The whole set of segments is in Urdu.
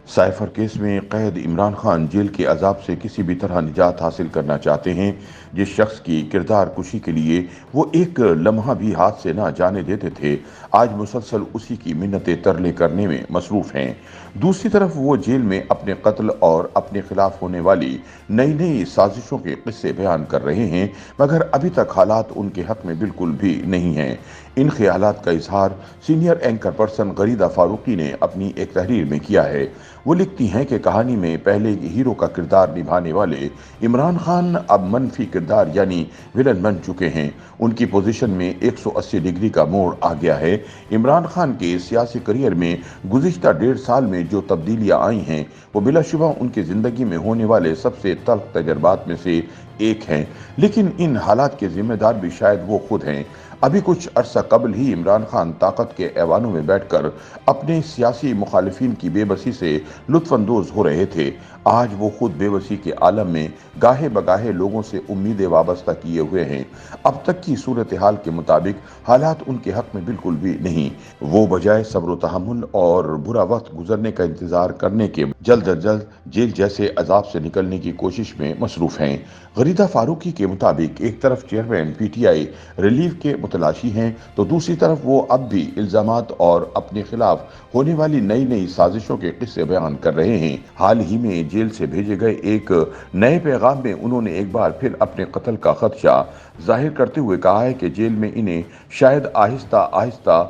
سائفر کیس میں قید عمران خان جیل کے عذاب سے کسی بھی طرح نجات حاصل کرنا چاہتے ہیں۔ جس شخص کی کردار کشی کے لیے وہ ایک لمحہ بھی ہاتھ سے نہ جانے دیتے تھے، آج مسلسل اسی کی منتیں ترلے کرنے میں مصروف ہیں۔ دوسری طرف وہ جیل میں اپنے قتل اور اپنے خلاف ہونے والی نئی نئی سازشوں کے قصے بیان کر رہے ہیں، مگر ابھی تک حالات ان کے حق میں بالکل بھی نہیں ہیں۔ ان خیالات کا اظہار senior anchor person Gharida Farooqui نے اپنی ایک تحریر میں کیا ہے۔ وہ لکھتی ہیں کہ کہانی میں پہلے ہیرو کا کردار نبھانے والے عمران خان اب منفی کردار یعنی ویلن بن چکے ہیں۔ ان کی پوزیشن میں 180 ڈگری کا موڑ آ گیا ہے۔ عمران خان کے سیاسی کریئر میں گزشتہ 1.5 سال میں جو تبدیلیاں آئی ہیں وہ بلا شبہ ان کی زندگی میں ہونے والے سب سے تلخ تجربات میں سے ایک ہیں، لیکن ان حالات کے ذمہ دار بھی شاید وہ خود ہیں۔ ابھی کچھ عرصہ قبل ہی عمران خان طاقت کے ایوانوں میں بیٹھ کر اپنے سیاسی مخالفین کی بے بسی سے لطف اندوز ہو رہے تھے۔ آج وہ خود بے بسی کے عالم میں گاہے بگاہے لوگوں سے امیدیں وابستہ کیے ہوئے ہیں۔ اب تک کی صورتحال کے مطابق حالات ان کے حق میں بالکل بھی نہیں۔ وہ بجائے صبر و تحمل اور برا وقت گزرنے کا انتظار کرنے کے جلد از جلد جیل جیسے عذاب سے نکلنے کی کوشش میں مصروف ہیں۔ غریدہ فاروقی کے مطابق ایک طرف chairman P T I relief کے متلاشی ہیں تو دوسری طرف وہ اب بھی الزامات اور اپنے خلاف ہونے والی نئی نئی سازشوں کے قصے بیان کر رہے ہیں۔ حال ہی میں جیل سے بھیجے گئے ایک نئے پیغام میں انہوں نے ایک بار پھر اپنے قتل کا خدشہ ظاہر کرتے ہوئے کہا ہے کہ جیل میں انہیں شاید آہستہ آہستہ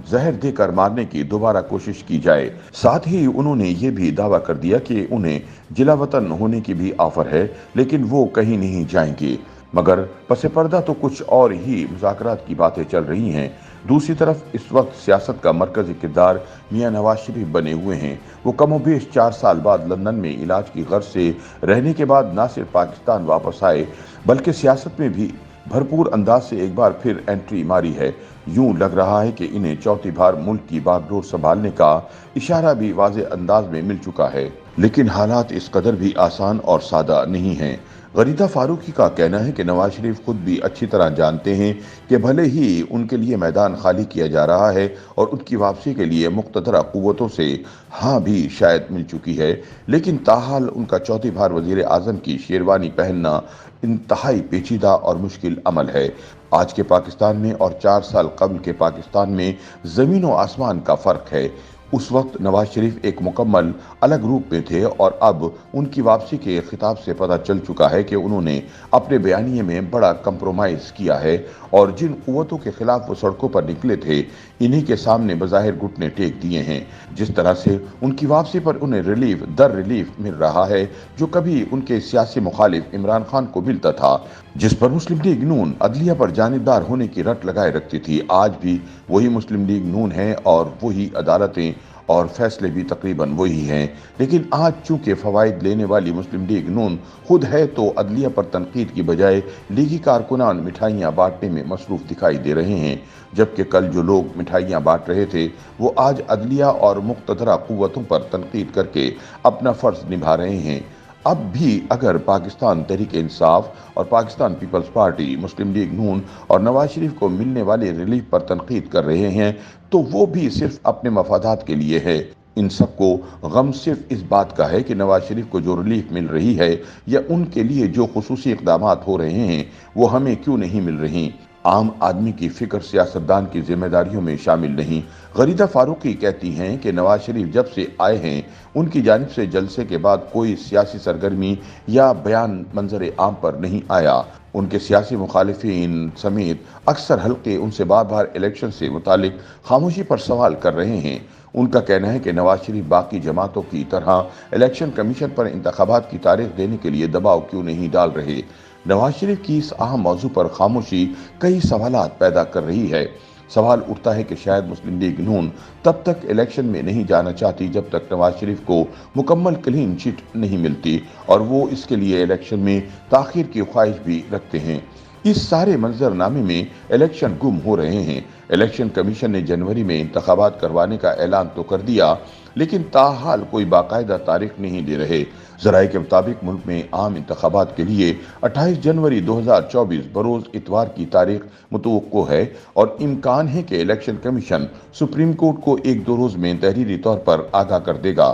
زہر دے کر مارنے کی دوبارہ کوشش کی جائے۔ ساتھ ہی انہوں نے یہ بھی دعویٰ کر دیا کہ انہیں جلا وطن ہونے کی بھی آفر ہے، لیکن وہ کہیں نہیں جائیں گے۔ مگر پس پردہ تو کچھ اور ہی مذاکرات کی باتیں چل رہی ہیں۔ دوسری طرف اس وقت سیاست کا مرکزی کردار میاں نواز شریف بنے ہوئے ہیں۔ وہ کم و بیش 4 سال بعد لندن میں علاج کی غرض سے رہنے کے بعد نہ صرف پاکستان واپس آئے بلکہ سیاست میں بھی بھرپور انداز سے ایک بار پھر انٹری ماری ہے۔ یوں لگ رہا ہے کہ انہیں چوتھی بار ملک کی باغ ڈور سنبھالنے کا اشارہ بھی واضح انداز میں مل چکا ہے، لیکن حالات اس قدر بھی آسان اور سادہ نہیں ہیں۔ غریدہ فاروقی کا کہنا ہے کہ نواز شریف خود بھی اچھی طرح جانتے ہیں کہ بھلے ہی ان کے لیے میدان خالی کیا جا رہا ہے اور ان کی واپسی کے لیے مقتدرہ قوتوں سے ہاں بھی شاید مل چکی ہے، لیکن تاحال ان کا چوتھی بار وزیر اعظم کی شیروانی پہننا انتہائی پیچیدہ اور مشکل عمل ہے۔ آج کے پاکستان میں اور 4 سال قبل کے پاکستان میں زمین و آسمان کا فرق ہے۔ اس وقت نواز شریف ایک مکمل الگ روپ میں تھے اور اب ان کی واپسی کے خطاب سے پتہ چل چکا ہے کہ انہوں نے اپنے بیانیے میں بڑا کمپرومائز کیا ہے اور جن قوتوں کے خلاف وہ سڑکوں پر نکلے تھے انہی کے سامنے بظاہر گھٹنے ٹیک دیے ہیں۔ جس طرح سے ان کی واپسی پر انہیں ریلیف در ریلیف مل رہا ہے جو کبھی ان کے سیاسی مخالف عمران خان کو ملتا تھا، جس پر مسلم لیگ نون عدلیہ پر جانبدار ہونے کی رٹ لگائے رکھتی تھی، آج بھی وہی مسلم لیگ نون ہے اور وہی عدالتیں اور فیصلے بھی تقریباً وہی ہیں۔ لیکن آج چونکہ فوائد لینے والی مسلم لیگ نون خود ہے تو عدلیہ پر تنقید کی بجائے لیگی کارکنان مٹھائیاں بانٹنے میں مصروف دکھائی دے رہے ہیں، جبکہ کل جو لوگ مٹھائیاں بانٹ رہے تھے وہ آج عدلیہ اور مقتدرہ قوتوں پر تنقید کر کے اپنا فرض نبھا رہے ہیں۔ اب بھی اگر پاکستان تحریک انصاف اور پاکستان پیپلز پارٹی، مسلم لیگ نون اور نواز شریف کو ملنے والے ریلیف پر تنقید کر رہے ہیں تو وہ بھی صرف اپنے مفادات کے لیے ہے۔ ان سب کو غم صرف اس بات کا ہے کہ نواز شریف کو جو ریلیف مل رہی ہے یا ان کے لیے جو خصوصی اقدامات ہو رہے ہیں وہ ہمیں کیوں نہیں مل رہی۔ عام آدمی کی فکر سیاستدان کی ذمہ داریوں میں شامل نہیں۔ غریدہ فاروقی کہتی ہیں کہ نواز شریف جب سے آئے ہیں ان کی جانب سے جلسے کے بعد کوئی سیاسی سرگرمی یا بیان منظر عام پر نہیں آیا۔ ان کے سیاسی مخالفین سمیت اکثر حلقے ان سے بار بار الیکشن سے متعلق خاموشی پر سوال کر رہے ہیں۔ ان کا کہنا ہے کہ نواز شریف باقی جماعتوں کی طرح الیکشن کمیشن پر انتخابات کی تاریخ دینے کے لیے دباؤ کیوں نہیں ڈال رہے۔ نواز شریف کی اس اہم موضوع پر خاموشی کئی سوالات پیدا کر رہی ہے۔ سوال اٹھتا ہے کہ شاید مسلم لیگ نون تب تک الیکشن میں نہیں جانا چاہتی جب تک نواز شریف کو مکمل کلین چٹ نہیں ملتی اور وہ اس کے لیے الیکشن میں تاخیر کی خواہش بھی رکھتے ہیں۔ اس سارے منظر نامے میں الیکشن گم ہو رہے ہیں۔ الیکشن کمیشن نے جنوری میں انتخابات کروانے کا اعلان تو کر دیا لیکن تاحال کوئی باقاعدہ تاریخ نہیں دے رہے۔ ذرائع کے مطابق ملک میں عام انتخابات کے لیے 28 جنوری 2024 بروز اتوار کی تاریخ متوقع ہے اور امکان ہے کہ الیکشن کمیشن سپریم کورٹ کو 1-2 روز میں تحریری طور پر آگاہ کر دے گا۔